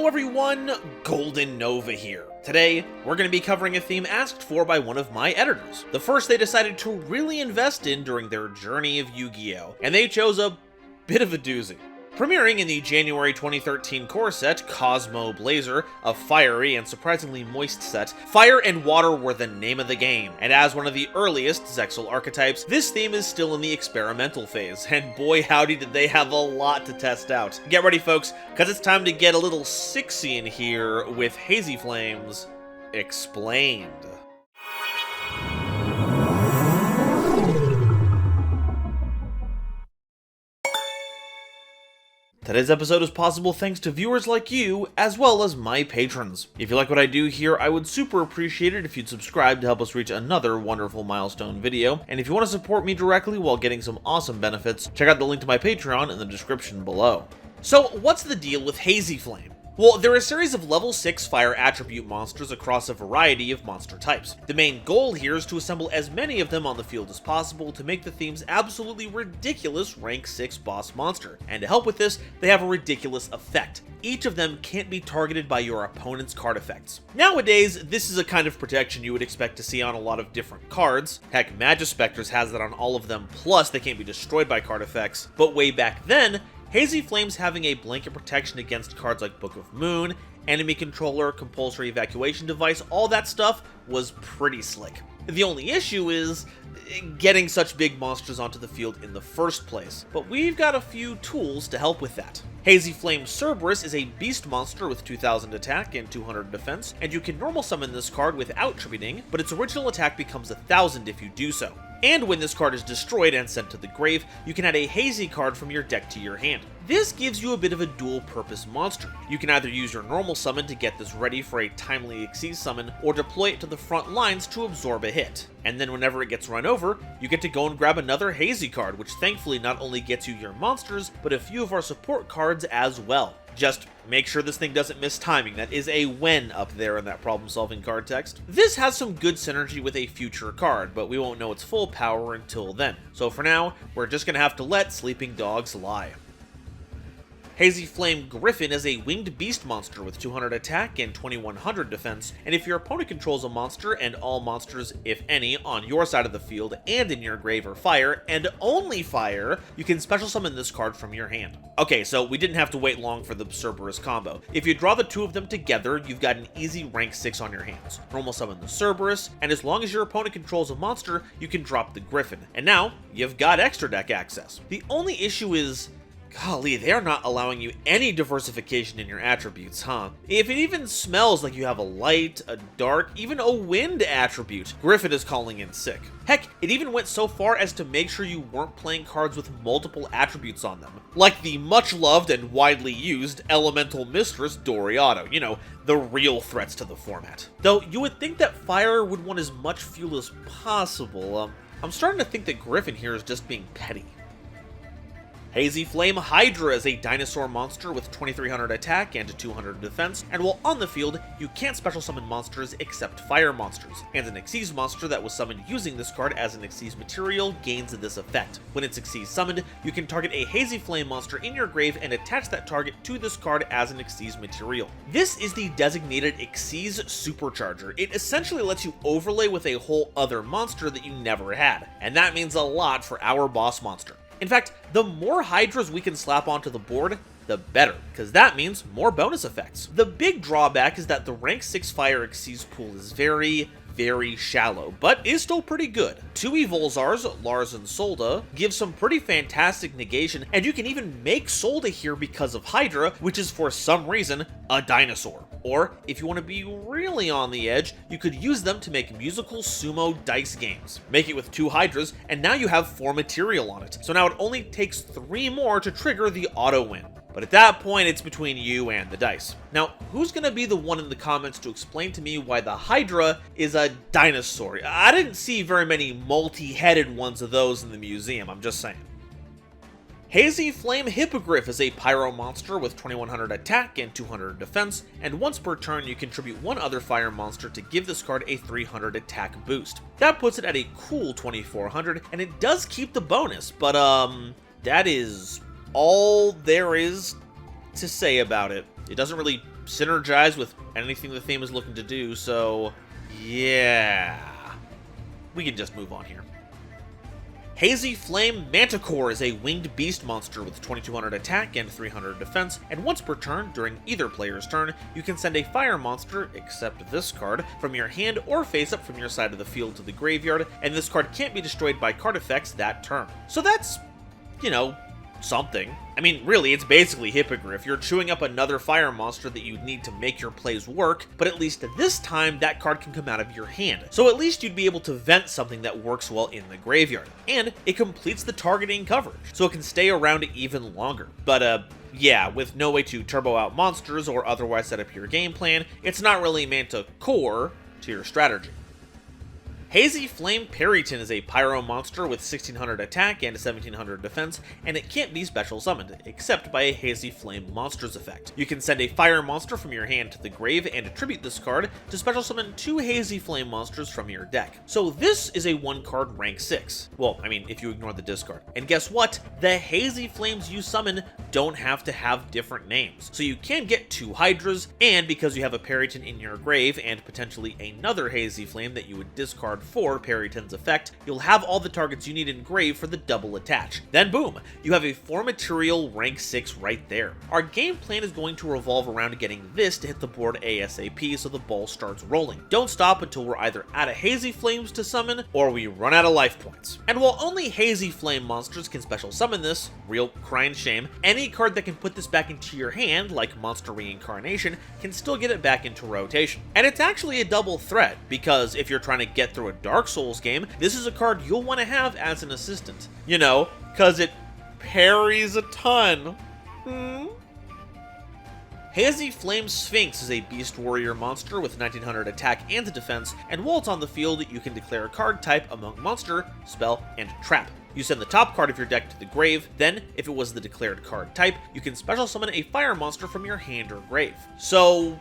Hello everyone, GoldenNova here. Today, we're going to be covering a theme asked for by one of my editors. The first they decided to really invest in during their journey of Yu-Gi-Oh! And they chose a bit of a doozy. Premiering in the January 2013 core set, Cosmo Blazer, a fiery and surprisingly moist set, fire and water were the name of the game, and as one of the earliest Zexal archetypes, this theme is still in the experimental phase, and boy howdy did they have a lot to test out. Get ready folks, cause it's time to get a little sixy in here with Hazy Flames Explained. Today's episode is possible thanks to viewers like you, as well as my patrons. If you like what I do here, I would super appreciate it if you'd subscribe to help us reach another wonderful milestone video, and if you want to support me directly while getting some awesome benefits, check out the link to my Patreon in the description below. So, what's the deal with Hazy Flame? Well, there are a series of level 6 fire attribute monsters across a variety of monster types. The main goal here is to assemble as many of them on the field as possible to make the theme's absolutely ridiculous rank 6 boss monster, and to help with this, they have a ridiculous effect. Each of them can't be targeted by your opponent's card effects. Nowadays, this is a kind of protection you would expect to see on a lot of different cards. Heck, Magispectors has that on all of them, plus they can't be destroyed by card effects. But way back then, Hazy Flames having a blanket protection against cards like Book of Moon, enemy controller, compulsory evacuation device, all that stuff was pretty slick. The only issue is getting such big monsters onto the field in the first place, but we've got a few tools to help with that. Hazy Flame Cerberus is a beast monster with 2000 attack and 200 defense, and you can normal summon this card without tributing, but its original attack becomes 1000 if you do so. And when this card is destroyed and sent to the grave, you can add a Hazy card from your deck to your hand. This gives you a bit of a dual-purpose monster. You can either use your normal summon to get this ready for a timely Xyz summon, or deploy it to the front lines to absorb a hit. And then whenever it gets run over, you get to go and grab another Hazy card, which thankfully not only gets you your monsters, but a few of our support cards as well. Just make sure this thing doesn't miss timing. That is a when up there in that problem-solving card text. This has some good synergy with a future card, but we won't know its full power until then. So for now, we're just gonna have to let sleeping dogs lie. Hazy Flame Griffin is a winged beast monster with 200 attack and 2100 defense, and if your opponent controls a monster and all monsters, if any, on your side of the field and in your grave are fire, and only fire, you can special summon this card from your hand. Okay, so we didn't have to wait long for the Cerberus combo. If you draw the two of them together, you've got an easy rank 6 on your hands. Normal summon the Cerberus, and as long as your opponent controls a monster, you can drop the Griffin. And now, you've got extra deck access. The only issue is, golly, they are not allowing you any diversification in your attributes, huh? If it even smells like you have a light, a dark, even a wind attribute, Griffin is calling in sick. Heck, it even went so far as to make sure you weren't playing cards with multiple attributes on them, like the much-loved and widely used Elemental Mistress Doriato, you know, the real threats to the format. Though you would think that Fire would want as much fuel as possible, I'm starting to think that Griffin here is just being petty. Hazy Flame Hydra is a dinosaur monster with 2300 attack and 200 defense, and while on the field, you can't special summon monsters except fire monsters, and an Xyz monster that was summoned using this card as an Xyz material gains this effect. When it's Xyz summoned, you can target a Hazy Flame monster in your grave and attach that target to this card as an Xyz material. This is the designated Xyz Supercharger. It essentially lets you overlay with a whole other monster that you never had, and that means a lot for our boss monster. In fact, the more Hydras we can slap onto the board, the better, because that means more bonus effects. The big drawback is that the rank 6 fire Xyz pool is very shallow, but is still pretty good. Two Evolzars, Lars and Solda, give some pretty fantastic negation, and you can even make Solda here because of Hydra, which is for some reason a dinosaur. Or, if you want to be really on the edge, you could use them to make musical sumo dice games. Make it with 2 Hydras, and now you have 4 material on it. So now it only takes 3 more to trigger the auto win. But at that point, it's between you and the dice. Now, who's gonna be the one in the comments to explain to me why the Hydra is a dinosaur? I didn't see very many multi-headed ones of those in the museum, I'm just saying. Hazy Flame Hippogriff is a pyro monster with 2100 attack and 200 defense, and once per turn you contribute one other fire monster to give this card a 300 attack boost. That puts it at a cool 2400, and it does keep the bonus, but that is all there is to say about it. It doesn't really synergize with anything the theme is looking to do, so yeah. We can just move on here. Hazy Flame Manticore is a winged beast monster with 2200 attack and 300 defense, and once per turn, during either player's turn, you can send a fire monster, except this card, from your hand or face up from your side of the field to the graveyard, and this card can't be destroyed by card effects that turn. So that's, you know, something. I mean, really, it's basically Hippogriff. You're chewing up another fire monster that you need to make your plays work, but at least this time, that card can come out of your hand. So at least you'd be able to vent something that works well in the graveyard. And it completes the targeting coverage, so it can stay around even longer. But, yeah, with no way to turbo out monsters or otherwise set up your game plan, it's not really meant to core to your strategy. Hazy Flame Periton is a pyro monster with 1600 attack and 1700 defense, and it can't be special summoned, except by a Hazy Flame monsters effect. You can send a fire monster from your hand to the grave and attribute this card to special summon 2 Hazy Flame monsters from your deck. So this is a 1-card rank 6. Well, I mean, if you ignore the discard. And guess what? The Hazy Flames you summon don't have to have different names. So you can get 2 Hydras, and because you have a Periton in your grave and potentially another Hazy Flame that you would discard for Periton's effect, you'll have all the targets you need in grave for the double attach. Then boom, you have a 4-material rank 6 right there. Our game plan is going to revolve around getting this to hit the board ASAP so the ball starts rolling. Don't stop until we're either out of Hazy Flames to summon, or we run out of life points. And while only Hazy Flame monsters can special summon this, real crying shame, any card that can put this back into your hand, like Monster Reincarnation, can still get it back into rotation. And it's actually a double threat, because if you're trying to get through a Dark Souls game, this is a card you'll want to have as an assistant. You know, cause it parries a ton. Hazy Flame Sphinx is a Beast Warrior monster with 1900 attack and defense, and while it's on the field, you can declare a card type among monster, spell, and trap. You send the top card of your deck to the grave, then, if it was the declared card type, you can special summon a fire monster from your hand or grave. So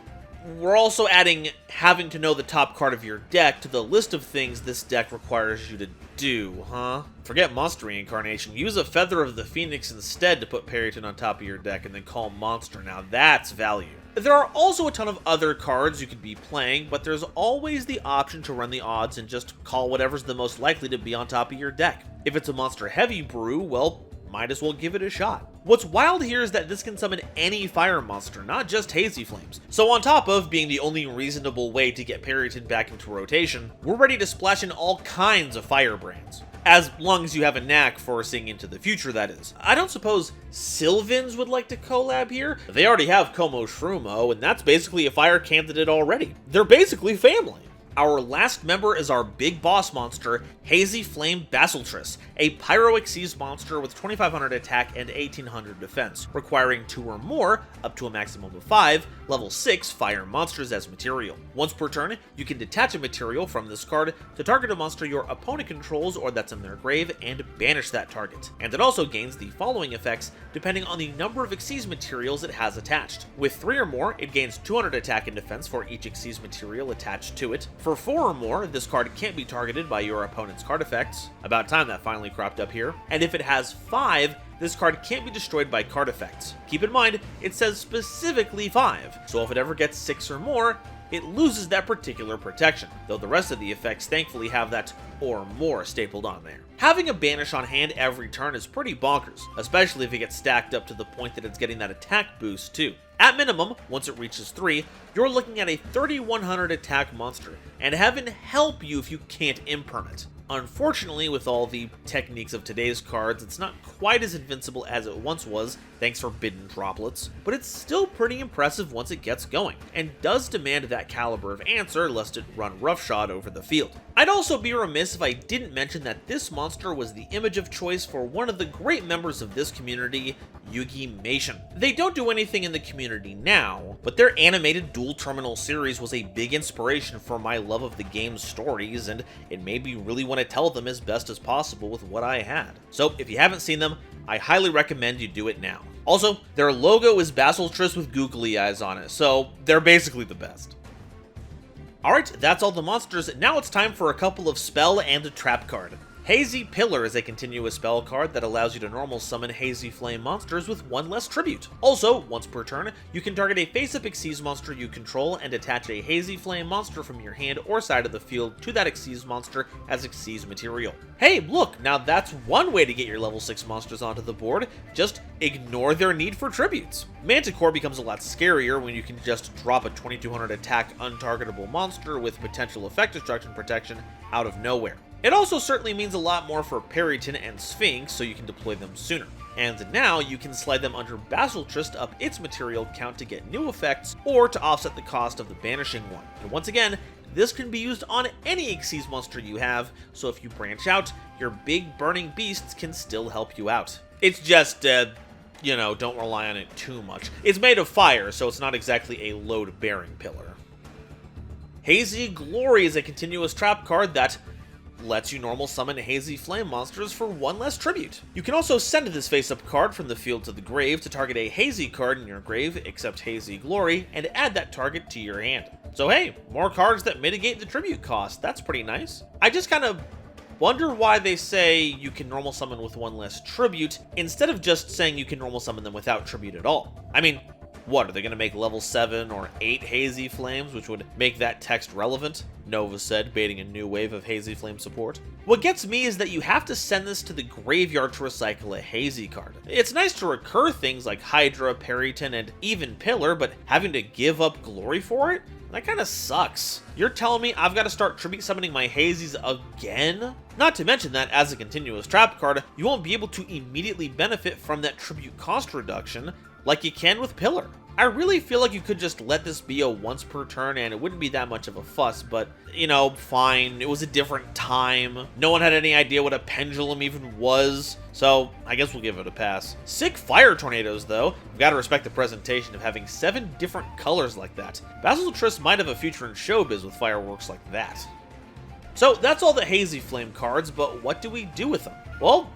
we're also adding having to know the top card of your deck to the list of things this deck requires you to do, huh? Forget Monster Reincarnation, use a Feather of the Phoenix instead to put Periton on top of your deck and then call Monster. Now that's value. There are also a ton of other cards you could be playing, but there's always the option to run the odds and just call whatever's the most likely to be on top of your deck. If it's a monster heavy brew, well, might as well give it a shot. What's wild here is that this can summon any fire monster, not just Hazy Flames. So on top of being the only reasonable way to get Periton back into rotation, we're ready to splash in all kinds of fire brands. As long as you have a knack for seeing into the future, that is. I don't suppose Sylvans would like to collab here? They already have Como Shroomo, and that's basically a fire candidate already. They're basically family. Our last member is our big boss monster, Hazy Flame Basiltris, a Pyro Xyz monster with 2500 attack and 1800 defense, requiring 2 or more, up to a maximum of 5, level 6 fire monsters as material. Once per turn, you can detach a material from this card to target a monster your opponent controls or that's in their grave and banish that target. And it also gains the following effects depending on the number of Xyz materials it has attached. With 3 or more, it gains 200 attack and defense for each Xyz material attached to it. For 4 or more, this card can't be targeted by your opponent's card effects. About time that finally cropped up here. And if it has 5, this card can't be destroyed by card effects. Keep in mind, it says specifically 5, so if it ever gets 6 or more, it loses that particular protection, though the rest of the effects thankfully have that or more stapled on there. Having a banish on hand every turn is pretty bonkers, especially if it gets stacked up to the point that it's getting that attack boost too. At minimum, once it reaches 3, you're looking at a 3100 attack monster, and heaven help you if you can't imperm it. Unfortunately, with all the techniques of today's cards, it's not quite as invincible as it once was, thanks Forbidden Droplets, but it's still pretty impressive once it gets going, and does demand that caliber of answer lest it run roughshod over the field. I'd also be remiss if I didn't mention that this monster was the image of choice for one of the great members of this community, Yugimation. They don't do anything in the community now, but their animated dual terminal series was a big inspiration for my love of the game's stories, and it made me really want to tell them as best as possible with what I had. So if you haven't seen them, I highly recommend you do it now. Also, their logo is Basiltris with googly eyes on it, so they're basically the best. Alright, that's all the monsters. Now it's time for a couple of spell and a trap card. Hazy Pillar is a continuous spell card that allows you to normal summon Hazy Flame monsters with one less tribute. Also, once per turn, you can target a face-up Xyz monster you control and attach a Hazy Flame monster from your hand or side of the field to that Xyz monster as Xyz material. Hey, look, now that's one way to get your level 6 monsters onto the board. Just ignore their need for tributes. Manticore becomes a lot scarier when you can just drop a 2200 attack untargetable monster with potential effect destruction protection out of nowhere. It also certainly means a lot more for Periton and Sphinx, so you can deploy them sooner. And now you can slide them under Basilisk to up its material count to get new effects, or to offset the cost of the banishing one. And once again, this can be used on any Xyz monster you have, so if you branch out, your big burning beasts can still help you out. It's just, don't rely on it too much. It's made of fire, so it's not exactly a load-bearing pillar. Hazy Glory is a continuous trap card that lets you normal summon Hazy Flame monsters for one less tribute. You can also send this face-up card from the field to the grave to target a Hazy card in your grave, except Hazy Glory, and add that target to your hand. So hey, more cards that mitigate the tribute cost. That's pretty nice. I just kind of wonder why they say you can normal summon with one less tribute, instead of just saying you can normal summon them without tribute at all. I mean, what, are they going to make level 7 or 8 Hazy Flames, which would make that text relevant? Nova said, baiting a new wave of Hazy Flame support. What gets me is that you have to send this to the graveyard to recycle a Hazy card. It's nice to recur things like Hydra, Periton, and even Pillar, but having to give up glory for it? That kinda sucks. You're telling me I've got to start tribute summoning my Hazys again? Not to mention that, as a continuous trap card, you won't be able to immediately benefit from that tribute cost reduction like you can with Pillar. I really feel like you could just let this be a once per turn and it wouldn't be that much of a fuss, but, fine, it was a different time. No one had any idea what a pendulum even was, so I guess we'll give it a pass. Sick fire tornadoes, though. We've got to respect the presentation of having 7 different colors like that. Basilisk might have a future in showbiz with fireworks like that. So that's all the Hazy Flame cards, but what do we do with them? Well,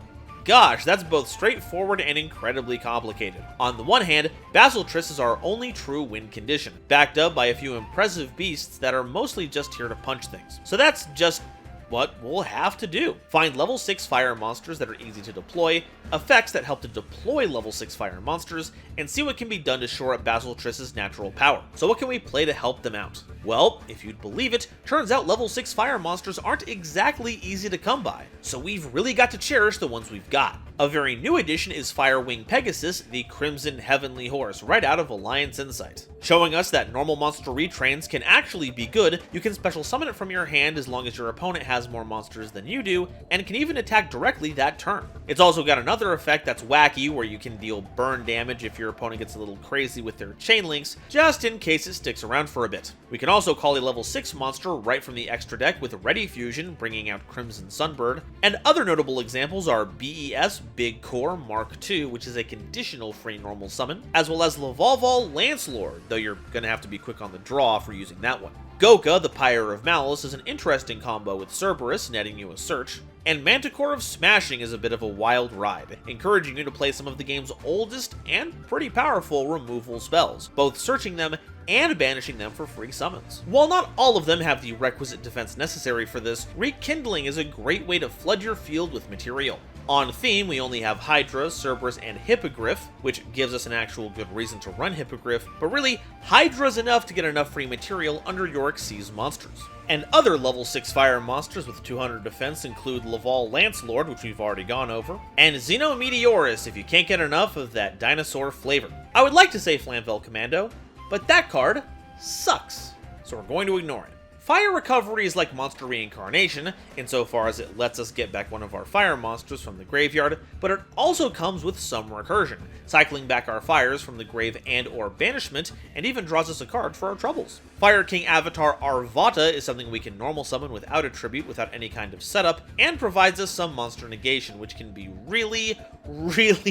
gosh, that's both straightforward and incredibly complicated. On the one hand, Basilisk is our only true win condition, backed up by a few impressive beasts that are mostly just here to punch things. So that's just what we'll have to do. Find level 6 fire monsters that are easy to deploy, effects that help to deploy level 6 fire monsters, and see what can be done to shore up Basilisk's natural power. So what can we play to help them out? Well, if you'd believe it, turns out level 6 fire monsters aren't exactly easy to come by, so we've really got to cherish the ones we've got. A very new addition is Firewing Pegasus, the Crimson Heavenly Horse, right out of Alliance Insight. Showing us that normal monster retrains can actually be good, you can special summon it from your hand as long as your opponent has more monsters than you do, and can even attack directly that turn. It's also got another effect that's wacky, where you can deal burn damage if your opponent gets a little crazy with their chain links, just in case it sticks around for a bit. We can also call a level 6 monster right from the extra deck with Ready Fusion, bringing out Crimson Sunbird, and other notable examples are BES Big Core Mark II, which is a conditional free normal summon, as well as Lavalval Lancelord, though you're gonna have to be quick on the draw for using that one. Goka, the Pyre of Malice, is an interesting combo with Cerberus, netting you a search, and Manticore of Smashing is a bit of a wild ride, encouraging you to play some of the game's oldest and pretty powerful removal spells, both searching them and banishing them for free summons. While not all of them have the requisite defense necessary for this, Rekindling is a great way to flood your field with material. On theme, we only have Hydra, Cerberus, and Hippogriff, which gives us an actual good reason to run Hippogriff, but really, Hydra's enough to get enough free material under your Xyz monsters. And other level 6 fire monsters with 200 defense include Laval Lancelord, which we've already gone over, and Xenometeorus if you can't get enough of that dinosaur flavor. I would like to say Flamvel Commando, but that card sucks, so we're going to ignore it. Fire Recovery is like Monster Reincarnation, insofar as it lets us get back one of our fire monsters from the graveyard, but it also comes with some recursion, cycling back our fires from the grave and/or banishment, and even draws us a card for our troubles. Fire King Avatar Arvata is something we can normal summon without a tribute, without any kind of setup, and provides us some monster negation, which can be really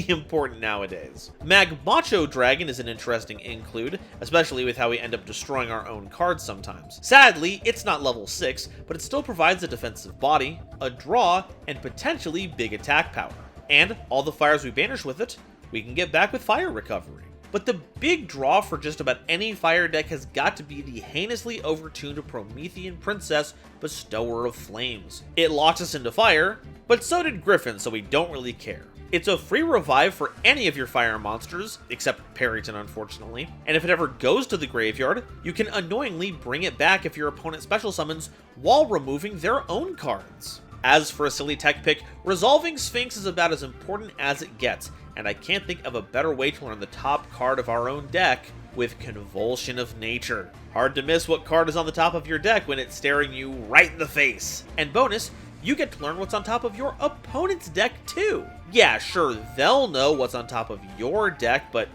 important nowadays. Magmacho Dragon is an interesting include, especially with how we end up destroying our own cards sometimes. Sadly, it's not level 6, but it still provides a defensive body, a draw, and potentially big attack power. And all the fires we banish with it, we can get back with Fire Recovery. But the big draw for just about any fire deck has got to be the heinously overtuned Promethean Princess, Bestower of Flames. It locks us into fire, but so did Griffin, so we don't really care. It's a free revive for any of your fire monsters, except Perryton unfortunately, and if it ever goes to the graveyard, you can annoyingly bring it back if your opponent special summons while removing their own cards. As for a silly tech pick, Resolving Sphinx is about as important as it gets, and I can't think of a better way to learn the top card of our own deck with Convulsion of Nature. Hard to miss what card is on the top of your deck when it's staring you right in the face. And bonus, you get to learn what's on top of your opponent's deck too. Yeah, sure, they'll know what's on top of your deck, but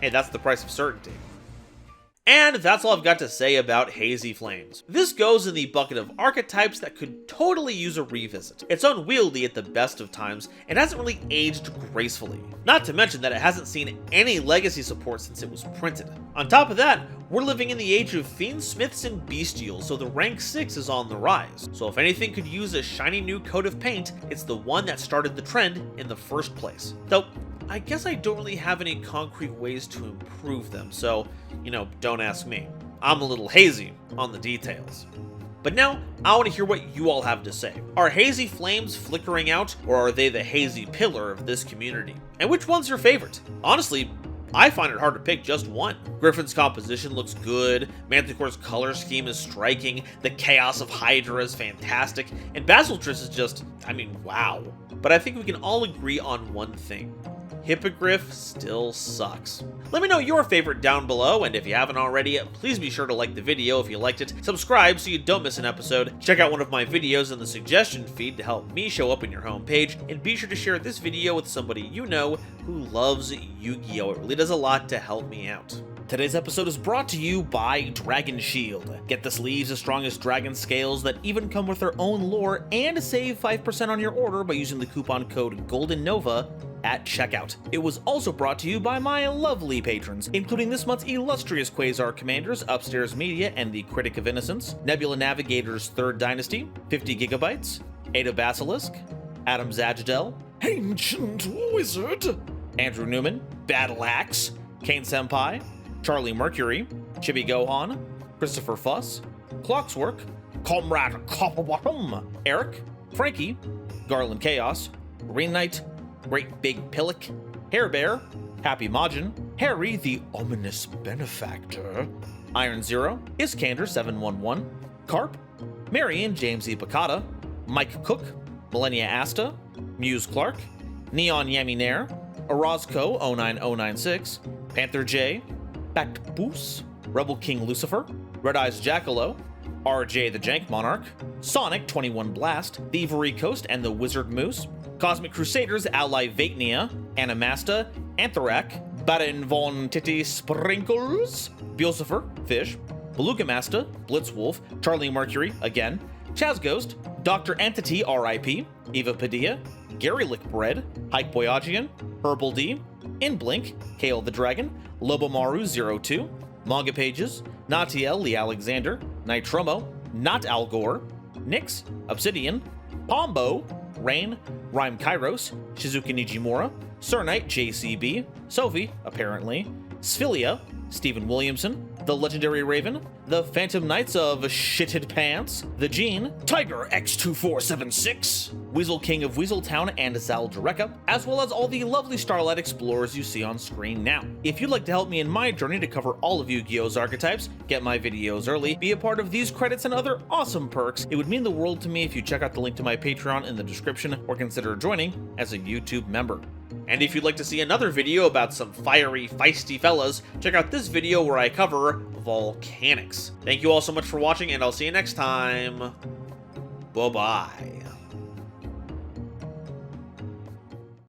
hey, that's the price of certainty. And that's all I've got to say about Hazy Flames. This goes in the bucket of archetypes that could totally use a revisit. It's unwieldy at the best of times, and hasn't really aged gracefully. Not to mention that it hasn't seen any legacy support since it was printed. On top of that, we're living in the age of Fiendsmiths and Bestials, so the rank 6 is on the rise. So if anything could use a shiny new coat of paint, it's the one that started the trend in the first place. Though, I guess I don't really have any concrete ways to improve them, so, don't ask me. I'm a little hazy on the details. But now, I want to hear what you all have to say. Are Hazy Flames flickering out, or are they the hazy pillar of this community? And which one's your favorite? Honestly, I find it hard to pick just one. Griffin's composition looks good, Manticore's color scheme is striking, the chaos of Hydra is fantastic, and Basiltris is just, wow. But I think we can all agree on one thing. Hippogriff still sucks. Let me know your favorite down below, and if you haven't already, please be sure to like the video if you liked it, subscribe so you don't miss an episode, check out one of my videos in the suggestion feed to help me show up in your homepage, and be sure to share this video with somebody you know who loves Yu-Gi-Oh! It really does a lot to help me out. Today's episode is brought to you by Dragon Shield. Get the sleeves as strong as dragon scales that even come with their own lore, and save 5% on your order by using the coupon code GoldenNova at checkout. It was also brought to you by my lovely patrons, including this month's illustrious Quasar Commanders, Upstairs Media, and the Critic of Innocence, Nebula Navigator's 3rd Dynasty, 50 Gigabytes, Ada Basilisk, Adam Zajdel, Ancient Wizard, Andrew Newman, Battle Axe, Kane Senpai, Charlie Mercury, Chibi Gohan, Christopher Fuss, Clockswork, Comrade Copperbottom, Eric, Frankie, Garland Chaos, Green Knight, Great Big Pillock, Hair Bear, Happy Majin, Harry the Ominous Benefactor, Iron Zero, Iskander 711, Carp, Marion James E. Bacata, Mike Cook, Millennia Asta, Muse Clark, Neon Yami Nair, Orozco 09096, Panther J, Bactboos, Rebel King Lucifer, Red Eyes Jackalow, RJ the Jank Monarch, Sonic 21 Blast, Thievery Coast and the Wizard Moose, Cosmic Crusaders Ally Vaitnia, Animasta, Anthrak, Baden von Titty Sprinkles, Beelzephyr, Fish, Beluga Masta, Blitzwolf, Charlie Mercury, again, Chaz Ghost, Dr. Entity RIP, Eva Padilla, Gary Lickbread, Hike Boyagian, Herbal D, Inblink, Kale the Dragon, Lobomaru02, Manga Pages, Natiel Lee Alexander, Nitromo, Not Al Gore, Nyx, Obsidian, Pombo, Rain, Rhyme Kairos, Shizuka Nijimura, Sir-Knight JCB, Sophie, apparently, Sphilia, Stephen Williamson, The Legendary Raven, The Phantom Knights of Shitted Pants, The Gene, Tiger X2476, Weasel King of Weaseltown and Zaldureka, as well as all the lovely Starlight Explorers you see on screen now. If you'd like to help me in my journey to cover all of Yu-Gi-Oh's archetypes, get my videos early, be a part of these credits and other awesome perks, it would mean the world to me if you check out the link to my Patreon in the description or consider joining as a YouTube member. And if you'd like to see another video about some fiery, feisty fellas, check out this video where I cover volcanics. Thank you all so much for watching, and I'll see you next time. Bye-bye.